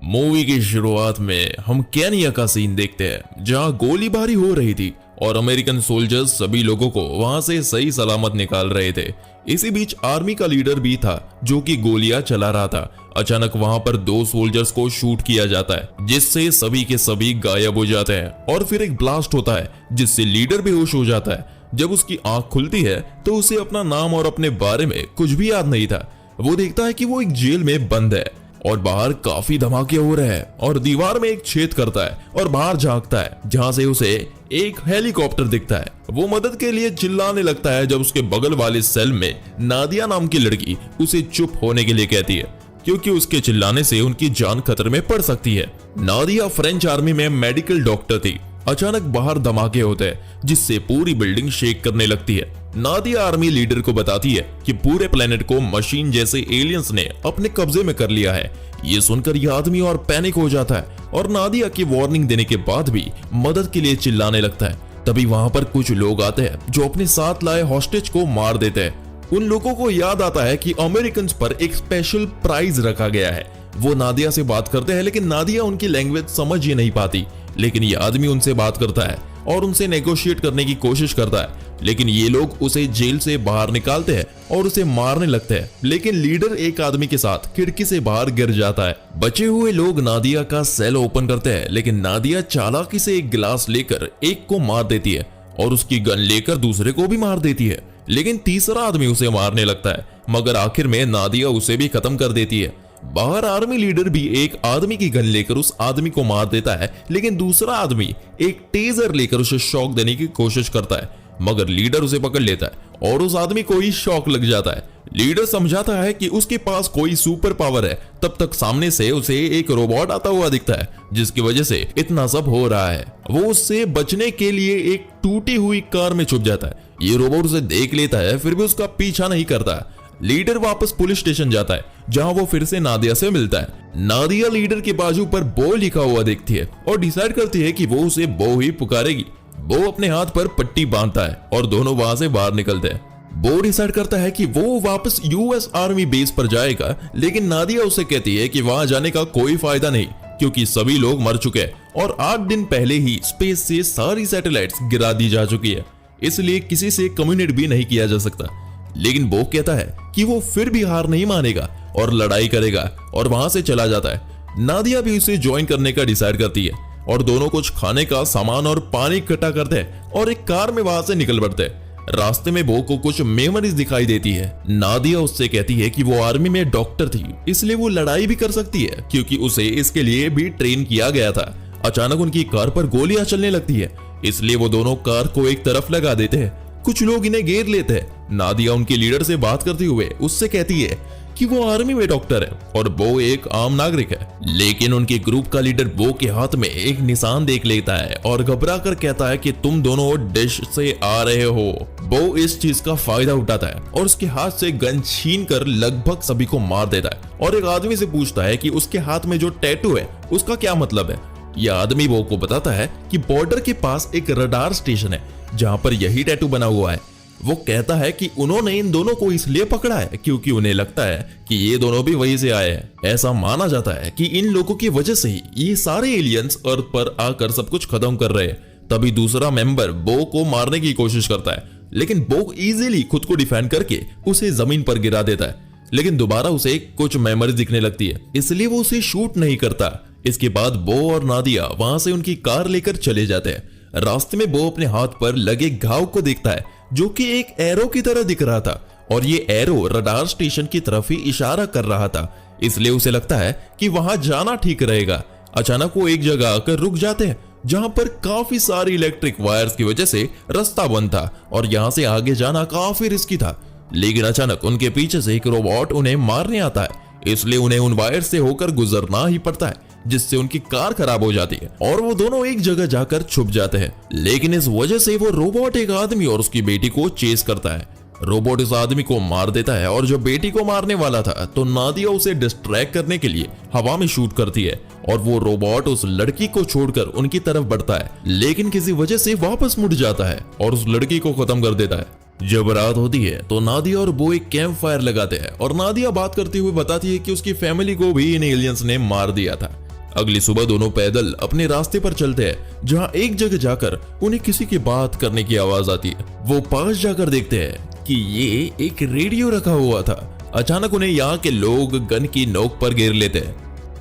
Movie की शुरुआत में हम केनिया का सीन देखते हैं जहां गोलीबारी हो रही थी और अमेरिकन सोल्जर्स सभी लोगों को वहां से सही सलामत निकाल रहे थे। इसी बीच आर्मी का लीडर भी था जो कि गोलियां चला रहा था। अचानक वहां पर दो सोल्जर्स को शूट किया जाता है जिससे सभी के सभी गायब हो जाते हैं और फिर एक ब्लास्ट होता है जिससे लीडर बेहोश हो जाता है। जब उसकी आंख खुलती है तो उसे अपना नाम और अपने बारे में कुछ भी याद नहीं था। वो देखता है कि वो एक जेल में बंद है और बाहर काफी धमाके हो रहे हैं और दीवार में एक छेद करता है और बाहर झांकता है जहां से उसे एक हेलीकॉप्टर दिखता है। वो मदद के लिए चिल्लाने लगता है जब उसके बगल वाले सेल में नादिया नाम की लड़की उसे चुप होने के लिए कहती है क्योंकि उसके चिल्लाने से उनकी जान खतरे में पड़ सकती है। नादिया फ्रेंच आर्मी में मेडिकल डॉक्टर थी। अचानक बाहर धमाके होते हैं जिससे पूरी बिल्डिंग शेक करने लगती है। नादिया आर्मी लीडर को बताती है कि पूरे प्लेनेट को मशीन जैसे एलियंस ने अपने कब्जे में कर लिया है। ये सुनकर यह आदमी और पैनिक हो जाता है और नादिया की वार्निंग देने के बाद भी मदद के लिए चिल्लाने लगता है। तभी वहां पर कुछ लोग आते हैं जो अपने साथ लाए हॉस्टेज को मार देते हैं। उन लोगों को याद आता है कि अमेरिकन पर एक स्पेशल प्राइज रखा गया है। वो नादिया से बात करते हैं लेकिन नादिया उनकी लैंग्वेज समझ ही नहीं पाती। लेकिन ये आदमी उनसे बात करता है और उनसे नेगोशिएट करने की कोशिश करता है, लेकिन ये लोग उसे जेल से बाहर निकालते हैं और उसे मारने लगते हैं। लेकिन लीडर एक आदमी के साथ खिड़की से बाहर गिर जाता है। बचे हुए लोग नादिया का सेल ओपन करते हैं लेकिन नादिया चालाकी से एक गिलास लेकर एक को मार देती है और उसकी गन लेकर दूसरे को भी मार देती है। लेकिन तीसरा आदमी उसे मारने लगता है मगर आखिर में नादिया उसे भी खत्म कर देती है। बाहर आर्मी लीडर भी एक आदमी की गन लेकर उस आदमी को मार देता है लेकिन दूसरा आदमी एक टेजर लेकर उसे शॉक देने की कोशिश करता है मगर लीडर उसे पकड़ लेता है और उस आदमी को ही शॉक लग जाता है। लीडर समझाता है कि उसके पास कोई सुपर पावर है। तब तक सामने से उसे एक रोबोट आता हुआ दिखता है जिसकी वजह से इतना सब हो रहा है। वो उससे बचने के लिए एक टूटी हुई कार में छुप जाता है। ये रोबोट उसे देख लेता है फिर भी उसका पीछा नहीं करता। लीडर वापस पुलिस स्टेशन जाता है जहां वो फिर से नादिया से मिलता है। नादिया लीडर के बाजू पर बो लिखा हुआ देखती है और डिसाइड करती है कि वो उसे बो ही पुकारेगी। बो अपने हाथ पर पट्टी बांधता है और दोनों वहां से बाहर निकलते हैं। बो डिसाइड करता है कि वो वापस यूएस आर्मी बेस पर जाएगा लेकिन नादिया उसे कहती है कि वहां जाने का कोई फायदा नहीं क्योंकि सभी लोग मर चुके हैं और 8 दिन पहले ही स्पेस से सारी सैटेलाइट्स गिरा दी जा चुकी है, इसलिए किसी से कम्युनिकेट भी नहीं किया जा सकता। लेकिन बो कहता है कि वो फिर भी हार नहीं मानेगा और लड़ाई करेगा और वहां से चला जाता है। नादिया भी उसे ज्वाइन करने का डिसाइड करती है और दोनों कुछ खाने का सामान और पानी इकट्ठा करते हैं और एक कार में वहां से निकल पड़ते हैं। रास्ते में बो को कुछ मेमोरीज दिखाई देती है। नादिया उससे कहती है कि वो आर्मी में डॉक्टर थी इसलिए वो लड़ाई भी कर सकती है क्योंकि उसे इसके लिए भी ट्रेन किया गया था। अचानक उनकी कार पर गोलियां चलने लगती है इसलिए वो दोनों कार को एक तरफ लगा देते हैं। कुछ लोग इन्हें घेर लेते हैं। नादिया उनके लीडर से बात करते हुए उससे कहती है कि वो आर्मी में डॉक्टर है और बो एक आम नागरिक है। लेकिन उनके ग्रुप का लीडर बो के हाथ में एक निशान देख लेता है और घबरा कर कहता है कि तुम दोनों डिश से आ रहे हो। बो इस चीज का फायदा उठाता है और उसके हाथ से गन छीन कर लगभग सभी को मार देता है और एक आदमी से पूछता है कि उसके हाथ में जो टैटू है उसका क्या मतलब है। यह आदमी बो को बताता है कि बॉर्डर के पास एक रडार स्टेशन है जहां पर यही टैटू बना हुआ है। वो कहता है कि उन्होंने इन दोनों को इसलिए पकड़ा है क्योंकि उन्हें लगता है कि ये दोनों भी वहीं से आए हैं। ऐसा माना जाता है कि इन लोगों की वजह से ही ये सारे एलियंस अर्थ पर आकर सब कुछ खत्म कर रहे हैं। तभी दूसरा मेंबर बो को मारने की कोशिश करता है लेकिन बो इजीली खुद को डिफेंड करके उसे जमीन पर गिरा देता है। लेकिन दोबारा उसे कुछ मेमोरीज दिखने लगती है इसलिए वो उसे शूट नहीं करता। इसके बाद बो और नादिया वहां से उनकी कार लेकर चले जाते हैं। रास्ते में बो अपने हाथ पर लगे घाव को देखता है जो कि एक एरो की तरह दिख रहा था और ये एरो रडार स्टेशन की तरफ ही इशारा कर रहा था, इसलिए उसे लगता है कि वहां जाना ठीक रहेगा। अचानक वो एक जगह आकर रुक जाते हैं जहां पर काफी सारी इलेक्ट्रिक वायर्स की वजह से रास्ता बंद था और यहां से आगे जाना काफी रिस्की था। लेकिन अचानक उनके पीछे से एक रोबोट उन्हें मारने आता है, इसलिए उन्हें उन वायर से होकर गुजरना ही पड़ता है जिससे उनकी कार खराब हो जाती है और वो दोनों एक जगह जाकर छुप जाते हैं। लेकिन इस वजह से वो रोबोट एक आदमी और उसकी बेटी को चेस करता है। रोबोट इस आदमी को मार देता है और जो बेटी को मारने वाला था तो नादिया उसे डिस्ट्रैक्ट करने के लिए हवा में शूट करती है और वो रोबोट उस लड़की को छोड़कर उनकी तरफ बढ़ता है लेकिन किसी वजह से वापस मुड़ जाता है और उस लड़की को खत्म कर देता है। जब रात होती है तो नादिया और बो एक कैंप फायर लगाते हैं और नादिया बात करते हुए बताती है कि उसकी फैमिली को भी इन एलियंस ने मार दिया था। अगली सुबह दोनों पैदल अपने रास्ते पर चलते हैं, जहां एक जगह जाकर उन्हें किसी की बात करने की आवाज आती है। वो पास जाकर देखते हैं कि ये एक रेडियो रखा हुआ था। अचानक उन्हें यहाँ के लोग गन की नोक पर घेर लेते हैं।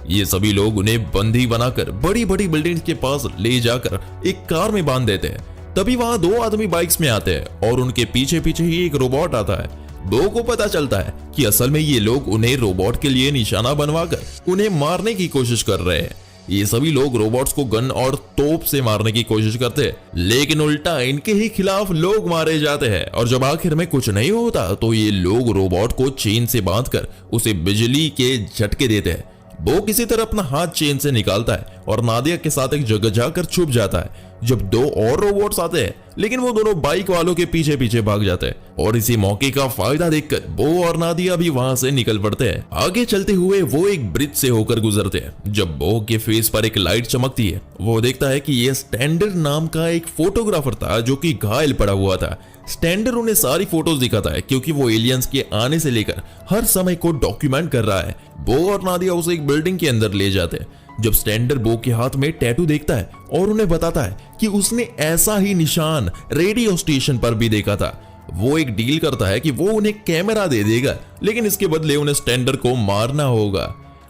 ये सभी लोग उन्हें बंदी बनाकर बड़ी बड़ी बिल्डिंग्स के पास ले जाकर एक कार में बांध देते हैं। तभी वहां दो आदमी बाइक्स में आते हैं और उनके पीछे पीछे ही एक रोबोट आता है। बो को पता चलता है कि असल में ये लोग उन्हें रोबोट के लिए निशाना बनवाकर उन्हें मारने की कोशिश कर रहे हैं। ये सभी लोग रोबोट्स को गन और तोप से मारने की कोशिश करते हैं, लेकिन उल्टा इनके ही खिलाफ लोग मारे जाते हैं। और जब आखिर में कुछ नहीं होता तो ये लोग रोबोट को चेन से बांधकर उसे बिजली के झटके देते हैं। वो किसी तरह अपना हाथ चेन से निकालता है और नादिया के साथ एक जगह जाकर छुप जाता है। जब दो और रोबोट्स आते हैं, लेकिन वो दोनों बाइक वालों के पीछे पीछे भाग जाते हैं और इसी मौके का फायदा देखकर बो और नादिया भी वहां से निकल पड़ते हैं। आगे चलते हुए वो एक ब्रिज से होकर गुजरते हैं। जब बो के फेस पर एक लाइट चमकती है, वो देखता है कि ये स्टैंडर नाम का एक फोटोग्राफर था जो कि घायल पड़ा हुआ था। स्टैंडर उन्हें सारी फोटोज दिखाता है क्योंकि वो एलियंस के आने से लेकर हर समय को डॉक्यूमेंट कर रहा है। बो और नादिया उसे एक बिल्डिंग के अंदर ले जाते हैं। जब स्टैंडर बो के हाथ में टैटू देखता है और उन्हें बताता है कि उसने ऐसा ही निशान रेडियो स्टेशन पर भी देखा था, वो एक डील करता है कि वो उन्हें कैमरा दे देगा, लेकिन इसके बदले उन्हें स्टैंडर को मारना होगा।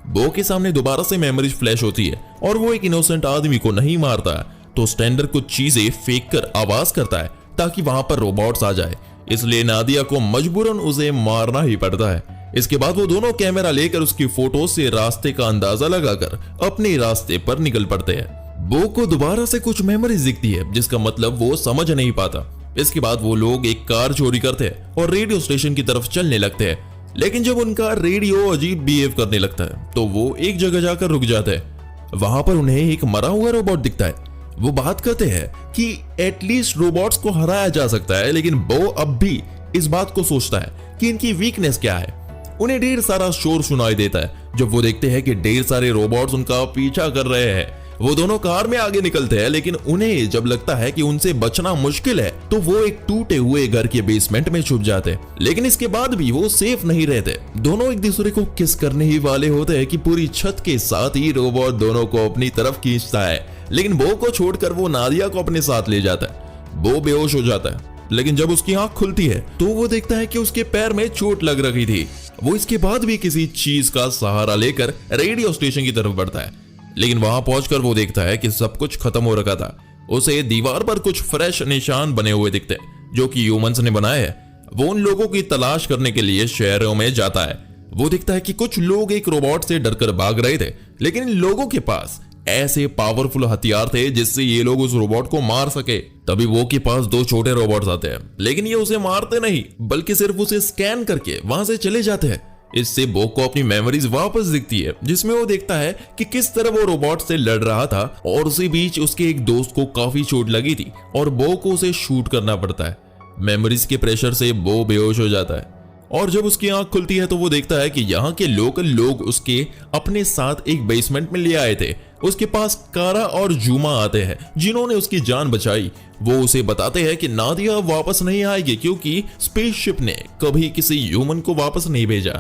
बो के सामने दोबारा से मेमोरीज फ्लैश होती है और वो एक इनोसेंट आदमी को नहीं मारता, तो स्टैंडर कुछ चीजें फेंक कर आवाज करता है ताकि वहां पर रोबोट्स आ जाए। इसलिए नादिया को मजबूरन उसे मारना ही पड़ता है। इसके बाद वो दोनों कैमरा लेकर उसकी फोटो से रास्ते का अंदाजा लगाकर अपने रास्ते पर निकल पड़ते हैं। बो को दोबारा से कुछ मेमोरीज दिखती है, जिसका मतलब वो समझ नहीं पाता। इसके बाद वो लोग एक कार चोरी करते हैं और रेडियो स्टेशन की तरफ चलने लगते हैं, लेकिन जब उनका रेडियो अजीब बिहेव करने लगता है तो वो एक जगह जाकर रुक जाते हैं। वहां पर उन्हें एक मरा हुआ रोबोट दिखता है। वो बात करते हैं कि एटलीस्ट रोबोट्स को हराया जा सकता है, लेकिन बो अब भी इस बात को सोचता है कि इनकी वीकनेस क्या है। उन्हें ढेर सारा शोर सुनाई देता है जब वो देखते हैं कि ढेर सारे रोबोट्स उनका पीछा कर रहे हैं। वो दोनों कार में आगे निकलते हैं, लेकिन उन्हें जब लगता है कि उनसे बचना मुश्किल है तो वो एक टूटे हुए घर के बेसमेंट में छुप जाते हैं। लेकिन इसके बाद भी वो सेफ नहीं रहते। दोनों एक दूसरे को किस करने ही वाले होते हैं कि पूरी छत के साथ ही रोबोट दोनों को अपनी तरफ खींचता है, लेकिन बो को छोड़कर वो नादिया को अपने साथ ले जाता है। बो बेहोश हो जाता है, लेकिन जब उसकी आंख खुलती है तो वो देखता है कि उसके पैर में चोट लग रही थी। वो इसके बाद भी किसी चीज का सहारा लेकर रेडियो स्टेशन की तरफ बढ़ता है, लेकिन वहां पहुंचकर वो देखता है कि सब कुछ खत्म हो रखा था। उसे दीवार पर कुछ फ्रेश निशान बने हुए दिखते हैं जो कि ह्यूमंस ने बनाए हैं। वो उन लोगों की तलाश करने के लिए शहरों में जाता है। वो देखता है कि कुछ लोग एक रोबोट से डरकर भाग रहे थे, लेकिन इन लोगों के पास ऐसे पावरफुल हथियार थे जिससे ये लोग उस रोबोट को मार सके। तभी वो के पास दो छोटे रोबोट्स आते हैं, लेकिन ये उसे मारते नहीं बल्कि सिर्फ उसे स्कैन करके वहां से चले जाते हैं। इससे बो को अपनी मेमोरीज वापस दिखती है, जिसमें वो देखता है कि किस तरह वो रोबोट से लड़ रहा था और उसी बीच उसके एक दोस्त को काफी चोट लगी थी और बो को उसे शूट करना पड़ता है। मेमोरीज के प्रेशर से बो बेहोश हो जाता है और जब उसकी आंख खुलती है तो वो देखता है कि यहाँ के लोकल लोग उसके अपने साथ एक बेसमेंट में ले आए थे। उसके पास कारा और जूमा आते हैं जिन्होंने उसकी जान बचाई। वो उसे बताते हैं कि नादिया वापस नहीं आएगी क्योंकि स्पेसशिप ने कभी किसी ह्यूमन को वापस नहीं भेजा।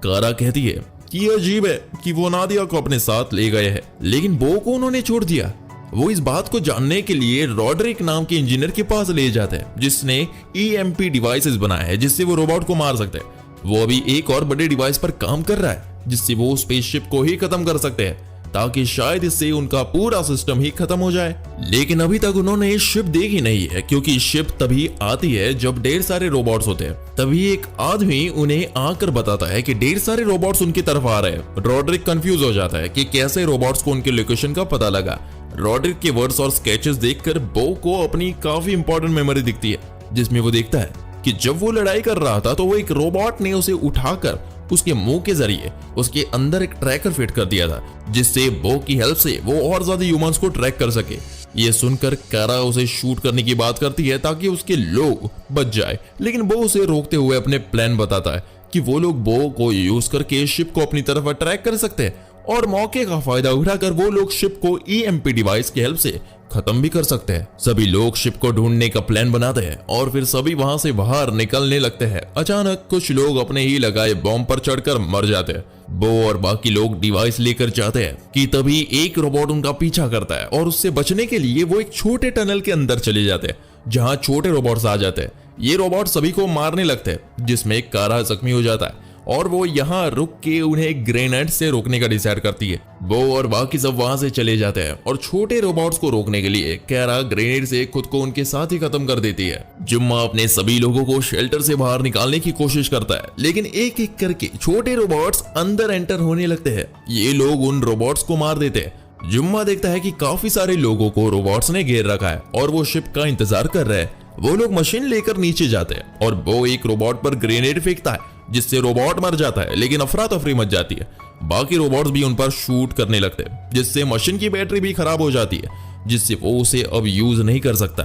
कारा कहती है कि यह अजीब है कि वो नादिया को अपने साथ ले गए हैं, लेकिन बो को उन्होंने छोड़ दिया। वो इस बात को जानने के लिए रॉड्रिक नाम के इंजीनियर के पास ले जाते हैं जिसने EMP डिवाइसेस बनाए हैं जिससे वो रोबोट को मार सकते हैं। वो अभी एक और बड़े डिवाइस पर काम कर रहा है जिससे वो स्पेसशिप को ही खत्म कर सकते हैं, ताकि शायद इससे उनका पूरा सिस्टम ही खत्म हो जाए। लेकिन अभी तक उन्होंने ये शिप देखी नहीं है क्योंकि शिप तभी आती है जब ढेर सारे रोबोट्स होते हैं। तभी एक आदमी उन्हें आकर बताता है कि ढेर सारे रोबोट्स उनकी तरफ आ रहे हैं। रॉड्रिक कंफ्यूज हो जाता है कि कैसे रोबोट्स को उनके लोकेशन का पता लगा। रॉड्रिक के वर्ड्स और स्केचेस देखकर बो को अपनी काफी इंपॉर्टेंट मेमोरी दिखती है, जिसमें वो देखता है कि जब वो लड़ाई कर रहा था तो वो एक रोबोट ने उसे उठाकर उसके मुंह के जरिए उसके अंदर एक ट्रैकर फिट कर दिया था, जिससे बो की हेल्प से वो और ज्यादा ह्यूमंस को ट्रैक कर सके। ये सुनकर कारा उसे शूट करने की बात करती है ताकि उसके लोग बच जाए, लेकिन बो उसे रोकते हुए अपने प्लान बताता है कि वो लोग बो को यूज करके शिप को अपनी तरफ अट्रैक्ट कर सकते हैं और मौके का फायदा उठाकर वो लोग शिप को ईएमपी डिवाइस की हेल्प से खत्म भी कर सकते हैं। सभी लोग शिप को ढूंढने का प्लान बनाते हैं और फिर सभी वहां से बाहर निकलने लगते हैं। अचानक कुछ लोग अपने ही लगाए बॉम्ब पर चढ़कर मर जाते हैं। बो और बाकी लोग डिवाइस लेकर जाते हैं कि तभी एक रोबोट उनका पीछा करता है और उससे बचने के लिए वो एक छोटे टनल के अंदर चले जाते हैं जहां छोटे रोबोट्स आ जाते हैं। ये रोबोट सभी को मारने लगते हैं जिसमें कारा जख्मी हो जाता है और वो यहाँ रुक के उन्हें ग्रेनेड से रोकने का डिसाइड करती है। वो और बाकी सब वहां से चले जाते हैं और छोटे रोबोट्स को रोकने के लिए कैरा ग्रेनेड से खुद को उनके साथ ही खत्म कर देती है। जुम्मा अपने सभी लोगों को शेल्टर से बाहर निकालने की कोशिश करता है, लेकिन एक एक करके छोटे रोबोट्स अंदर एंटर होने लगते हैं। ये लोग उन रोबोट्स को मार देते हैं। जुम्मा देखता है कि काफी सारे लोगों को रोबोट्स ने घेर रखा है और वो शिप का इंतजार कर रहे हैं। वो लोग मशीन लेकर नीचे जाते हैं और वो एक रोबोट पर ग्रेनेड फेंकता है जिससे रोबोट मर जाता है, लेकिन अफरा तफरी मच जाती है। बाकी रोबोट्स भी उन पर शूट करने लगते हैं जिससे मशीन की बैटरी भी खराब हो जाती है, जिससे वो उसे अब यूज नहीं कर सकता।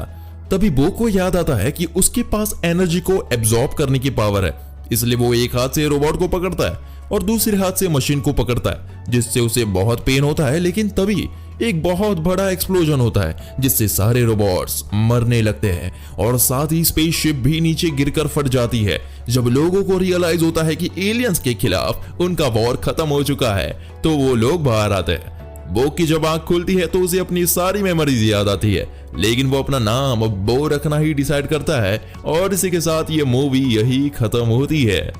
तभी बो को याद आता है कि उसके पास एनर्जी को एब्जॉर्ब करने की पावर है, इसलिए वो एक हाथ से रोबोट को पकड़ता है और दूसरे हाथ से मशीन को पकड़ता है, जिससे उसे बहुत पेन होता है। लेकिन तभी एक बहुत बड़ा एक्सप्लोजन होता है जिससे सारे रोबोट्स मरने लगते हैं और साथ ही स्पेसशिप भी नीचे गिरकर फट जाती है। जब लोगों को रियलाइज होता है कि एलियंस के खिलाफ उनका वॉर खत्म हो चुका है तो वो लोग बाहर आते हैं। बो की जब आंख खुलती है तो उसे अपनी सारी मेमोरीज याद आती है, लेकिन वो अपना नाम अब बो रखना ही डिसाइड करता है और इसी के साथ ये मूवी यही खत्म होती है।